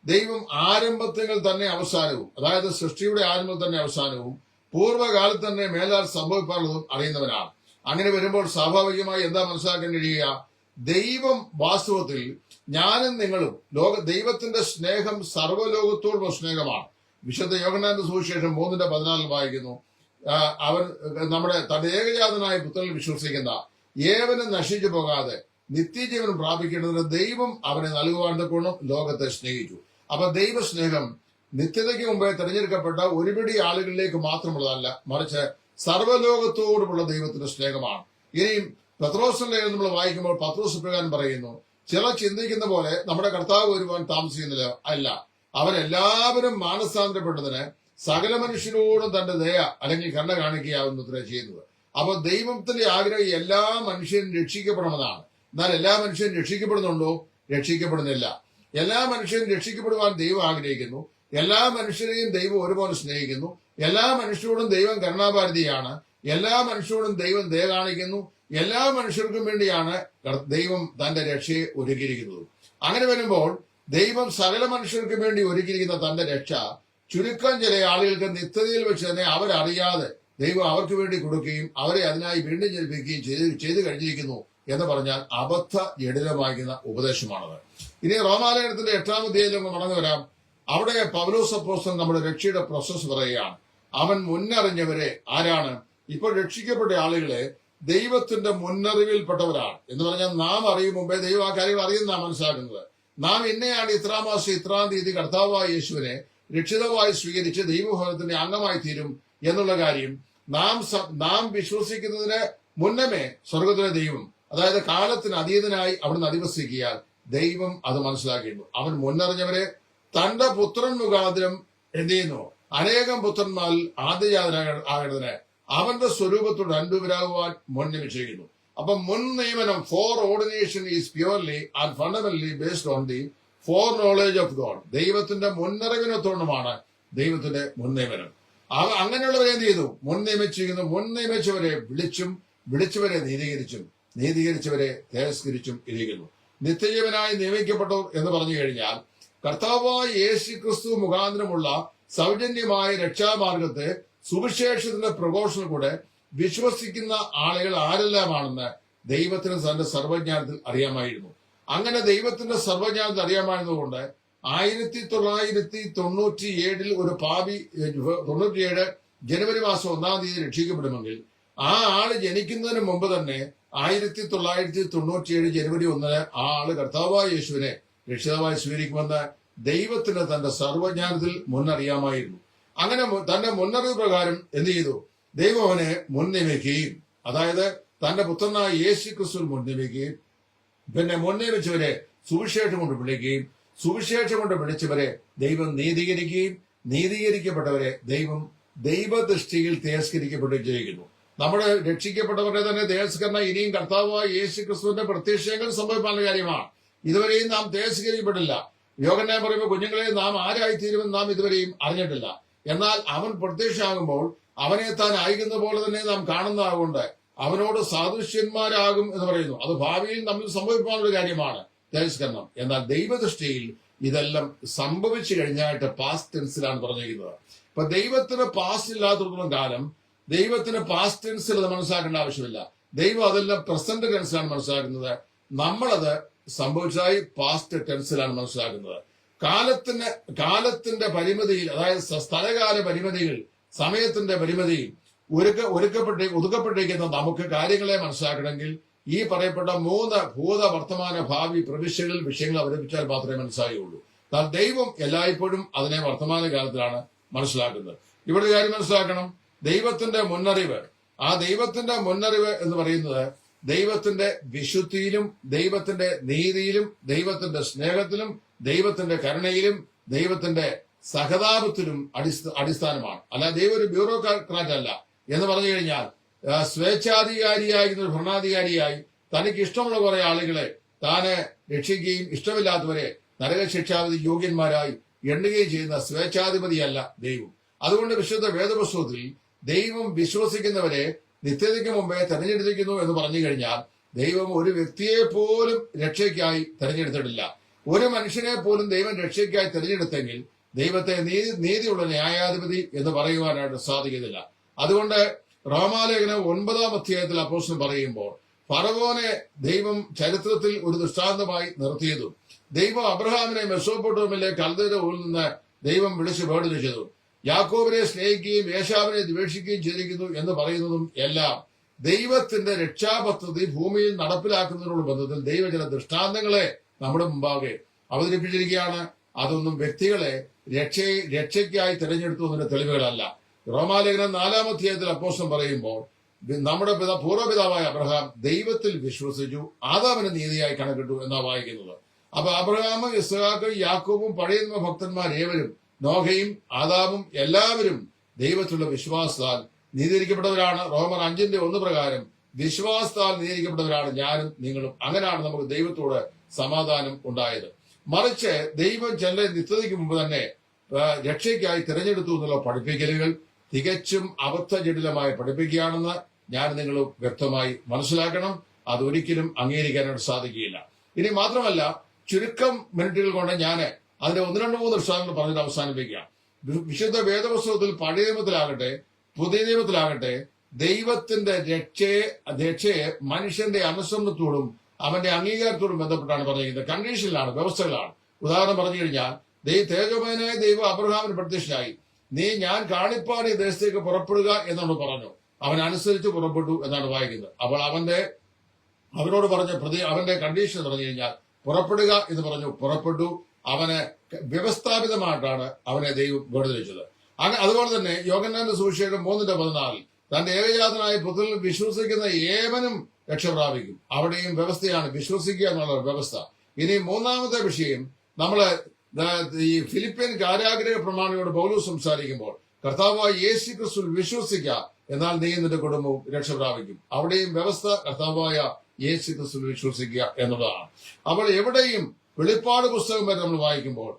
ദൈവം ആരംഭത്തിൽ തന്നെ അവസാനവും, അതായത് സൃഷ്ടിയുടെ ആരംഭം തന്നെ അവസാനവും പൂർവ്വകാലത്ത് തന്നെ മേലാൽ സംഭവിക്കാനുള്ളതും അറിയുന്നവനാണ്. അങ്ങനെ വരുമ്പോൾ സ്വാഭാവികമായി എന്താ മനസ്സിലാക്കാൻ കഴിയുക? ദൈവം വാസ്തവത്തിൽ ഞാനും നിങ്ങളും ദൈവത്തിന്റെ സ്നേഹം സർവ്വലോകത്തോടുള്ള സ്നേഹമാണ്. വിശുദ്ധ യോഹന്നാന്റെ സുവിശേഷം 3:14 വായിക്കുന്നു, അവൻ തന്റെ ഏകജാതനായ പുത്രനിൽ വിശ്വസിക്കുന്ന ഏവനും നശിച്ചു പോകാതെ നിത്യജീവൻ പ്രാപിക്കേണ്ടതിന് ദൈവം അവനെ നൽകുവാൻ തക്കോണം ലോകത്തെ സ്നേഹിച്ചു. അപ്പൊ ദൈവസ്നേഹം നിത്യതയ്ക്ക് മുമ്പേ തെരഞ്ഞെടുക്കപ്പെട്ട ഒരുപിടി ആളുകളിലേക്ക് മാത്രമുള്ളതല്ല, മറിച്ച് സർവ്വലോകത്തോടുമുള്ള ദൈവത്തിന്റെ സ്നേഹമാണ്. ഇനിയും പത്രോസിന്റെ ലേഖനം നമ്മൾ വായിക്കുമ്പോൾ പത്രോസ് പ്രകാരം പറയുന്നു, ചിലർ ചിന്തിക്കുന്ന പോലെ നമ്മുടെ കർത്താവ് വരുവാൻ താമസിക്കുന്നില്ല, അല്ല, അവരെല്ലാവരും മാനസാന്തരപ്പെട്ടതിന് സകല മനുഷ്യരോടും തന്റെ ദയ അല്ലെങ്കിൽ കരുണ കാണിക്കുകയാവുന്നത്രേ ചെയ്യുന്നത്. അപ്പൊ ദൈവത്തിന്റെ ആഗ്രഹം എല്ലാ മനുഷ്യരും രക്ഷിക്കപ്പെടണമെന്നാണ്. എന്നാൽ എല്ലാ മനുഷ്യരും രക്ഷിക്കപ്പെടുന്നുണ്ടോ? രക്ഷിക്കപ്പെടുന്നില്ല. എല്ലാ മനുഷ്യരും രക്ഷിക്കപ്പെടുവാൻ ദൈവം ആഗ്രഹിക്കുന്നു. എല്ലാ മനുഷ്യരെയും ദൈവം ഒരുപോലെ സ്നേഹിക്കുന്നു. എല്ലാ മനുഷ്യരോടും ദൈവം കരുണാഭാരതിയാണ്. എല്ലാ മനുഷ്യരോടും ദൈവം ദയ കാണിക്കുന്നു. എല്ലാ മനുഷ്യർക്കും വേണ്ടിയാണ് ദൈവം തന്റെ രക്ഷയെ ഒരുക്കിയിരിക്കുന്നത്. അങ്ങനെ വരുമ്പോൾ ദൈവം സകല മനുഷ്യർക്കും വേണ്ടി ഒരുക്കിയിരിക്കുന്ന തന്റെ രക്ഷ ചുരുക്കം ചില ആളുകൾക്ക് നിത്യതയിൽ വെച്ച് തന്നെ അവരറിയാതെ ദൈവം അവർക്ക് വേണ്ടി കൊടുക്കുകയും അവരെ അതിനായി വീണ്ടും ജനിപ്പിക്കുകയും ചെയ്തു കഴിഞ്ഞിരിക്കുന്നു എന്ന് പറഞ്ഞാൽ അബദ്ധ ജഡിലമാകുന്ന ഉപദേശമാണത്. ഇനി റോമാലേഖനത്തിന്റെ 8-ാം അധ്യായത്തിൽ മടങ്ങി വരാം. അവിടെ പൗലോസ് അപ്പോസ്തലൻ നമ്മുടെ രക്ഷയുടെ പ്രോസസ് പറയുകയാണ്. അവൻ മുന്നറിഞ്ഞവരെ, ആരാണ്? ഇപ്പോൾ രക്ഷിക്കപ്പെട്ട ആളുകളെ ദൈവത്തിന്റെ മുന്നറിവിൽപ്പെട്ടവരാണ് എന്ന് പറഞ്ഞാൽ നാം അറിയും മുമ്പേ ദൈവം ആ കാര്യങ്ങൾ അറിയുന്നതാണ് മനസ്സിലാക്കുന്നത്. നാം ഇന്നയാണ് ഇത്രാം മാസം ഇത്രാം തീയതി കർത്താവായ യേശുവിനെ രക്ഷിതമായി സ്വീകരിച്ച് ദൈവഭവനത്തിന്റെ അംഗമായി തീരും എന്നുള്ള കാര്യം നാം വിശ്വസിക്കുന്നതിന് മുന്നമേ സ്വർഗത്തിലെ ദൈവം, അതായത് കാലത്തിന് അതീതനായി അവിടുന്ന് അധിവസിക്കിയാൽ ദൈവം അത് മനസ്സിലാക്കിയിരുന്നു. അവൻ മുന്നറിഞ്ഞവരെ തന്റെ പുത്രൻ മുഖാന്തരം എന്ത് ചെയ്യുന്നു? അനേകം പുത്രന്മാരിൽ ആദ്യജാതനാകേണ്ടതിന് അവന്റെ സ്വരൂപത്തോട് അനുരൂപരാകുവാൻ മുൻ നിയമിച്ചിരിക്കുന്നു. അപ്പൊ മുൻ നിയമനം foreordination is purely and fundamentally based on the foreknowledge of God. ദൈവത്തിന്റെ മുന്നറിവിനത്തോണമാണ് ദൈവത്തിന്റെ മുൻ നിയമനം. അങ്ങനെയുള്ളവരെ എന്ത് ചെയ്തു? മുൻ നിയമിച്ചിരിക്കുന്നു. മുൻ നിയമിച്ചവരെ വിളിച്ചവരെ നീതീകരിച്ചവരെ തിരസ്കരിച്ചും ഇരിക്കുന്നു. നിത്യജീവനായി നിയമിക്കപ്പെട്ടവർ എന്ന് പറഞ്ഞു കഴിഞ്ഞാൽ കർത്താവായ യേശു ക്രിസ്തു മുഖാന്തരമുള്ള സൗജന്യമായ രക്ഷാമാർഗത്തെ സുവിശേഷത്തിന്റെ പ്രഘോഷണത്തിലൂടെ വിശ്വസിക്കുന്ന ആളുകൾ ആരെല്ലാമാണെന്ന് ദൈവത്തിന് തന്റെ സർവജ്ഞാനത്തിൽ അറിയാമായിരുന്നു. അങ്ങനെ ദൈവത്തിന്റെ സർവജ്ഞാനത്തിൽ അറിയാമായിരുന്നതുകൊണ്ട് 1997 ഒരു പാപി 97 ജനുവരി മാസം 1-ാം തീയതി രക്ഷിക്കപ്പെടുമെങ്കിൽ ആ ആള് ജനിക്കുന്നതിന് മുമ്പ് തന്നെ 1997 ജനുവരി 1-ന് ആ ആള് കർത്താവായ യേശുവിനെ രക്ഷിതാവായി സ്വീകരിക്കുമെന്ന് ദൈവത്തിന് തന്റെ സർവജ്ഞാനത്തിൽ മുന്നറിയാമായിരുന്നു. അങ്ങനെ തന്റെ മുന്നറിവ് പ്രകാരം എന്ത് ചെയ്തു? ദൈവം അവനെ മുൻ നിയമിക്കുകയും, അതായത് തന്റെ പുത്രനായ യേശു ക്രിസ്തു മുൻ നിയമിക്കുകയും, പിന്നെ മുൻ നിയമിച്ചവരെ സുവിശേഷം കൊണ്ട് വിളിക്കുകയും, സുവിശേഷം കൊണ്ട് വിളിച്ചവരെ ദൈവം നീതീകരിക്കുകയും, നീതീകരിക്കപ്പെട്ടവരെ ദൈവം ദൈവദൃഷ്ടിയിൽ തിരസ്കരിക്കപ്പെടുകയും ചെയ്യുന്നു. നമ്മുടെ രക്ഷിക്കപ്പെട്ടവരുടെ തന്നെ തിരസ്കരണം ഇനിയും കർത്താവായ യേശു ക്രിസ്തുവിന്റെ പ്രത്യക്ഷങ്ങൾ സംഭവിക്കാനുള്ള കാര്യമാണ്. ഇതുവരെയും നാം തിരസ്കരിക്കപ്പെട്ടില്ല. യോഹന്നാൻ പറയുമ്പോൾ കുഞ്ഞുങ്ങളെ നാം ആരായിത്തീരുമെന്ന് നാം ഇതുവരെയും അറിഞ്ഞിട്ടില്ല. എന്നാൽ അവൻ പ്രത്യക്ഷമാകുമ്പോൾ അവനെ താൻ അയക്കുന്ന പോലെ തന്നെ നാം കാണുന്നതാകൊണ്ട് അവനോട് സാദൃശ്യന്മാരാകും എന്ന് പറയുന്നു. അത് ഭാവിയിൽ നമ്മൾ സംഭവിക്കാനുള്ള കാര്യമാണ് തിരസ്കരണം. എന്നാൽ ദൈവദൃഷ്ടിയിൽ ഇതെല്ലാം സംഭവിച്ചു കഴിഞ്ഞായിട്ട് പാസ്റ്റ് ടെൻസിലാണ് പറഞ്ഞിരിക്കുന്നത്. ഇപ്പൊ ദൈവത്തിന് പാസ്റ്റ് ഇല്ലാത്തടത്തോളം കാലം ദൈവത്തിന് പാസ്റ്റ് ടെൻസിൽ അത് മനസ്സിലാക്കേണ്ട ആവശ്യമില്ല. ദൈവം അതെല്ലാം പ്രസന്റ് ടെൻസിലാണ് മനസ്സിലാക്കുന്നത്. നമ്മളത് സംഭവിച്ചതായി പാസ്റ്റ് ടെൻസിലാണ് മനസ്സിലാക്കുന്നത്. കാലത്തിന്റെ പരിമിതിയിൽ, അതായത് സ്ഥലകാല പരിമിതികൾ, സമയത്തിന്റെ പരിമിതിയിൽ ഒതുക്കപ്പെട്ടിരിക്കുന്ന നമുക്ക് കാര്യങ്ങളെ മനസ്സിലാക്കണമെങ്കിൽ ഈ പറയപ്പെട്ട 3 ഭൂത വർത്തമാന ഭാവി പ്രവിശ്യകളിൽ വിഷയങ്ങൾ അവതരിപ്പിച്ചാൽ മാത്രമേ മനസ്സിലാകുകയുള്ളൂ. എന്നാൽ ദൈവം എല്ലായ്പ്പോഴും അതിനെ വർത്തമാന കാലത്തിലാണ് മനസ്സിലാക്കുന്നത്. ഇവിടെ കാര്യം മനസ്സിലാക്കണം, ദൈവത്തിന്റെ മുന്നറിവ്. ആ ദൈവത്തിന്റെ മുന്നറിവ് എന്ന് പറയുന്നത് ദൈവത്തിന്റെ വിശുദ്ധിയിലും ദൈവത്തിന്റെ നീതിയിലും ദൈവത്തിന്റെ സ്നേഹത്തിലും ദൈവത്തിന്റെ കരുണയിലും ദൈവത്തിന്റെ സഹതാപത്തിലും അടിസ്ഥാനമാണ്. അല്ല, ദൈവം ഒരു ബ്യൂറോക്രാറ്റ് അല്ല. എന്ന് പറഞ്ഞു കഴിഞ്ഞാൽ സ്വേച്ഛാധികാരിയായിരുന്ന ഒരു ഭരണാധികാരിയായി തനിക്ക് ഇഷ്ടമുള്ള കുറെ ആളുകളെ താന് രക്ഷിക്കുകയും ഇഷ്ടമില്ലാത്തവരെ നരകശിക്ഷാവിധി യോഗ്യന്മാരായി എണ്ണുകയും ചെയ്യുന്ന സ്വേച്ഛാധിപതിയല്ല ദൈവം. അതുകൊണ്ട് വിശുദ്ധ വേദപുസ്തകത്തിൽ ദൈവം വിശ്വസിക്കുന്നവരെ നിത്യതയ്ക്ക് മുമ്പേ തെരഞ്ഞെടുത്തിരിക്കുന്നു എന്ന് പറഞ്ഞു കഴിഞ്ഞാൽ ദൈവം ഒരു വ്യക്തിയെ പോലും രക്ഷയ്ക്കായി തെരഞ്ഞെടുത്തിട്ടില്ല. ഒരു മനുഷ്യനെ പോലും ദൈവം രക്ഷയ്ക്കായി തെരഞ്ഞെടുത്തെങ്കിൽ ദൈവത്തെ നീതിയുള്ള ന്യായാധിപതി എന്ന് പറയുവാനായിട്ട് സാധിക്കുന്നില്ല. അതുകൊണ്ട് റോമാലേഖനം 9-ാം അധ്യായത്തിൽ അപ്പോസ്തലൻ പറയുമ്പോൾ ഫറവോനെ ദൈവം ചരിത്രത്തിൽ ഒരു ദൃഷ്ടാന്തമായി നിർത്തിയതും ദൈവം അബ്രഹാമിനെ മെസോപ്പൊട്ടേമിയയിലെ കൽദയുടെ ഊരിൽ നിന്ന് ദൈവം വിളിച്ച് വേർതിരിച്ചതും യാക്കോബിനെ സ്നേഹിക്കുകയും ഏശാവിനെ ദ്വേഷിക്കുകയും ചെയ്തിരിക്കുന്നു എന്ന് പറയുന്നതും എല്ലാം ദൈവത്തിന്റെ രക്ഷാപദ്ധതി ഭൂമിയിൽ നടപ്പിലാക്കുന്നതിനുള്ള ബന്ധത്തിൽ ദൈവം ചില ദൃഷ്ടാന്തങ്ങളെ നമ്മുടെ മുമ്പാകെ അവതരിപ്പിച്ചിരിക്കുകയാണ്. അതൊന്നും വ്യക്തികളെ രക്ഷയ്ക്കായി തിരഞ്ഞെടുത്തു എന്നതിന്റെ തെളിവുകളല്ല. റോമാലേഖനം 4-ാം അധ്യായത്തിൽ അപ്പോസ്തലൻ പറയുമ്പോൾ നമ്മുടെ പൂർവ്വപിതാവായ അബ്രഹാം ദൈവത്തിൽ വിശ്വസിച്ചു, ആദാമിനെ നീതിയായി കണക്കിട്ടു എന്നാ വായിക്കുന്നത്. അപ്പൊ അബ്രഹാമും ഇസ്ഹാക്കും യാക്കോബും പഴയ നിയമ ഭക്തന്മാർ ഏവരും നോഹയും ആദാമും എല്ലാവരും ദൈവത്തിലുള്ള വിശ്വാസത്താൽ നീതീകരിക്കപ്പെട്ടവരാണ്. റോമർ 5:1 പ്രകാരം വിശ്വാസത്താൽ നീതീകരിക്കപ്പെട്ടവരാണ് ഞാനും നിങ്ങളും. അങ്ങനെയാണ് നമുക്ക് ദൈവത്തോട് സമാധാനം ഉണ്ടായത്. മറിച്ച് ദൈവം ചില നിത്യതയ്ക്ക് മുമ്പ് തന്നെ രക്ഷയ്ക്കായി തിരഞ്ഞെടുത്തു എന്നുള്ള പഠിപ്പിക്കലുകൾ തികച്ചും അബദ്ധജടിലമായി പഠിപ്പിക്കുകയാണെന്ന് ഞാൻ നിങ്ങൾ വ്യക്തമായി മനസ്സിലാക്കണം. അതൊരിക്കലും അംഗീകരിക്കാനായിട്ട് സാധിക്കുകയില്ല. ഇനി മാത്രമല്ല, ചുരുക്കം മിനിറ്റുകൾ കൊണ്ട് ഞാൻ അതിന്റെ 1-2-3 ദൃഷ്ടാന്തങ്ങൾ പറഞ്ഞിട്ട് അവസാനിപ്പിക്കാം. വിശുദ്ധ വേദപുസ്തകത്തിൽ പഴയ നിയമത്തിലാകട്ടെ പുതിയ നിയമത്തിലാകട്ടെ ദൈവത്തിന്റെ രക്ഷയെ മനുഷ്യന്റെ അനുസരണത്തോടും അവന്റെ അംഗീകാരത്തോടും ബന്ധപ്പെട്ടാണ് പറഞ്ഞിരിക്കുന്നത്. കണ്ടീഷനിലാണ്, വ്യവസ്ഥകളാണ്. ഉദാഹരണം പറഞ്ഞു കഴിഞ്ഞാൽ തേജോമയനായ ദൈവം അബ്രഹാമിന് പ്രത്യക്ഷനായി, നീ ഞാൻ കാണിപ്പാൻ ഈ ദേശത്തേക്ക് പുറപ്പെടുക എന്നാണ് പറഞ്ഞു. അവൻ അനുസരിച്ച് പുറപ്പെട്ടു എന്നാണ് വായിക്കുന്നത്. അപ്പോൾ അവനോട് പറഞ്ഞ അവന്റെ കണ്ടീഷൻ പറഞ്ഞു കഴിഞ്ഞാൽ പുറപ്പെടുക എന്ന് പറഞ്ഞു, പുറപ്പെട്ടു. അവന് വ്യവസ്ഥാപിതമായിട്ടാണ് അവനെ ദൈവം വേർതിരിച്ചത്. അതുപോലെ തന്നെ യോഹന്നാന്റെ സുവിശേഷം 3:14 തന്റെ ഏകജാതനായ പുത്രനിൽ വിശ്വസിക്കുന്ന ഏവനും രക്ഷ പ്രാപിക്കും. അവിടെയും വ്യവസ്ഥയാണ്, വിശ്വസിക്കുക എന്നുള്ള വ്യവസ്ഥ. ഇനി 3-ാമത്തെ വിഷയം, നമ്മള് ഈ ഫിലിപ്പിയൻ കാരാഗ്രഹ പ്രമാണിയോട് പൗലോസ് സംസാരിക്കുമ്പോൾ കർത്താവായ യേശു ക്രിസ്തുവിൽ വിശ്വസിക്കുക, എന്നാൽ നീ നിന്റെ കുടുംബവും രക്ഷ പ്രാപിക്കും. അവിടെയും വ്യവസ്ഥ കർത്താവായ യേശു ക്രിസ്തുവിൽ വിശ്വസിക്കുക എന്നുള്ളതാണ്. അപ്പോൾ എവിടെയും വെളിപ്പാട് പുസ്തകം വരെ നമ്മൾ വായിക്കുമ്പോൾ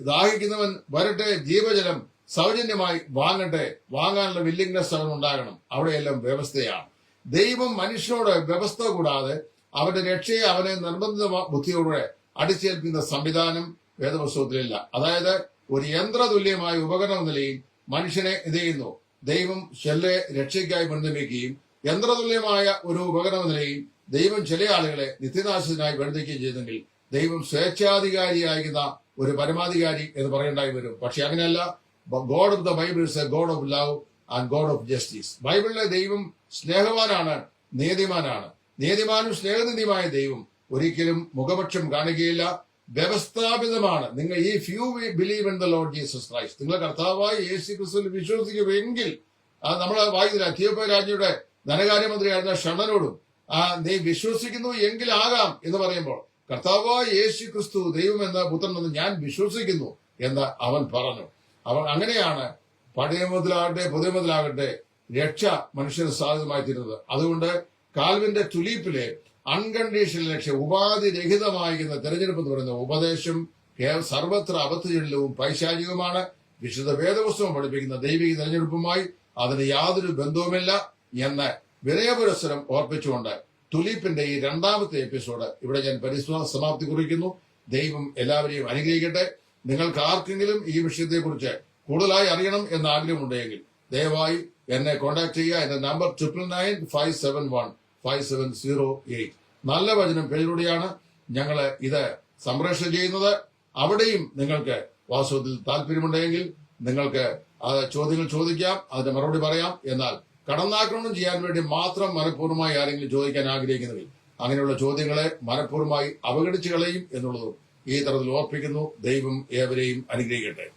ദാഹിക്കുന്നവൻ വരട്ടെ, ജീവജലം സൗജന്യമായി വാങ്ങട്ടെ, വാങ്ങാനുള്ള വില്ലിങ്നെസ് അവൻ ഉണ്ടാകണം. അവിടെയെല്ലാം വ്യവസ്ഥയാണ്. ദൈവം മനുഷ്യനോട് വ്യവസ്ഥ കൂടാതെ അവന്റെ രക്ഷയെ അവനെ നിർബന്ധിത ബുദ്ധിയോടെ അടിച്ചേൽപ്പിക്കുന്ന സംവിധാനം വേദപുസ്തകത്തിലില്ല. അതായത് ഒരു യന്ത്രതുല്യമായ ഉപകരണം നിലയിൽ മനുഷ്യനെ എന്ത് ചെയ്യുന്നു, ദൈവം ചെല്ലെ രക്ഷയ്ക്കായി ബന്ധിപ്പിക്കുകയും യന്ത്രതുല്യമായ ഒരു ഉപകരണ നിലയിൽ ദൈവം ചില ആളുകളെ നിത്യനാശത്തിനായി ബന്ധിക്കുകയും ചെയ്തെങ്കിൽ ദൈവം സ്വേച്ഛാധികാരിയായിരുന്ന ഒരു പരമാധികാരി എന്ന് പറയേണ്ടായി വരും. പക്ഷെ അങ്ങനെയല്ല. God of the Bible is A God of love and God of justice. ബൈബിളിലെ ദൈവം സ്നേഹവാനാണ്, നീതിമാനാണ്. നീതിമാനും സ്നേഹനിധിയുമായ ദൈവം ഒരിക്കലും മുഖപക്ഷം കാണുകയില്ല, വ്യവസ്ഥാപിതമാണ്. നിങ്ങൾ ഈ few believe in the Lord Jesus Christ, നിങ്ങൾ കർത്താവായ യേശു ക്രിസ്തുവിൽ വിശ്വസിക്കുമെങ്കിൽ, നമ്മളെ വായിക്കുന്ന എത്യോപ്യ രാജ്ഞിയുടെ ധനകാര്യമന്ത്രിയായിരുന്ന ഷണ്ണനോടും നീ വിശ്വസിക്കുന്നു എങ്കിലാകാം എന്ന് പറയുമ്പോൾ കർത്താവായ യേശു ക്രിസ്തു ദൈവമെന്ന് പുത്രനെന്ന് ഞാൻ വിശ്വസിക്കുന്നു എന്ന് അവൻ പറഞ്ഞു. അങ്ങനെയാണ് പഴയ മുതലാകട്ടെ പുതിയ മുതലാകട്ടെ രക്ഷ മനുഷ്യന് സാധ്യമായി തീരുന്നത്. അതുകൊണ്ട് കാൽവിന്റെ തുലീപ്പിലെ അൺകണ്ടീഷണൽ രക്ഷ, ഉപാധിരഹിതമായിരിക്കുന്ന തെരഞ്ഞെടുപ്പ് എന്ന് പറയുന്ന ഉപദേശം സർവത്ര അബദ്ധജടിലവും പൈശാചികവുമാണ്. വിശുദ്ധ വേദപുസ്തകം പഠിപ്പിക്കുന്ന ദൈവിക തെരഞ്ഞെടുപ്പുമായി അതിന് യാതൊരു ബന്ധവുമില്ല എന്ന് വിനയപുരസ്സരം ഓർപ്പിച്ചുകൊണ്ട് തുലീപ്പിന്റെ ഈ രണ്ടാമത്തെ എപ്പിസോഡ് ഇവിടെ ഞാൻ സമാപ്തി കുറിക്കുന്നു. ദൈവം എല്ലാവരെയും അനുഗ്രഹിക്കട്ടെ. നിങ്ങൾക്ക് ആർക്കെങ്കിലും ഈ വിഷയത്തെക്കുറിച്ച് കൂടുതലായി അറിയണം എന്ന് ആഗ്രഹമുണ്ടെങ്കിൽ ദയവായി എന്നെ കോൺടാക്ട് ചെയ്യുക. എന്റെ നമ്പർ 9995715708. നല്ല വചനം പേരിലൂടെയാണ് ഞങ്ങൾ ഇത് സംപ്രേഷണം ചെയ്യുന്നത്. അവിടെയും നിങ്ങൾക്ക് വാസ്തവത്തിൽ താല്പര്യമുണ്ടെങ്കിൽ നിങ്ങൾക്ക് ചോദ്യങ്ങൾ ചോദിക്കാം, അതിന്റെ മറുപടി പറയാം. എന്നാൽ കടന്നാക്രമണം ചെയ്യാൻ വേണ്ടി മാത്രം മനഃപൂർവ്വമായി ആരെങ്കിലും ചോദിക്കാൻ ആഗ്രഹിക്കുന്നെങ്കിൽ അങ്ങനെയുള്ള ചോദ്യങ്ങളെ മനഃപൂർവ്വമായി അവഗണിച്ചു കളയും എന്നുള്ളതും ഈ തരത്തിൽ ഓർപ്പിക്കുന്നു. ദൈവം ഏവരെയും അനുഗ്രഹിക്കട്ടെ.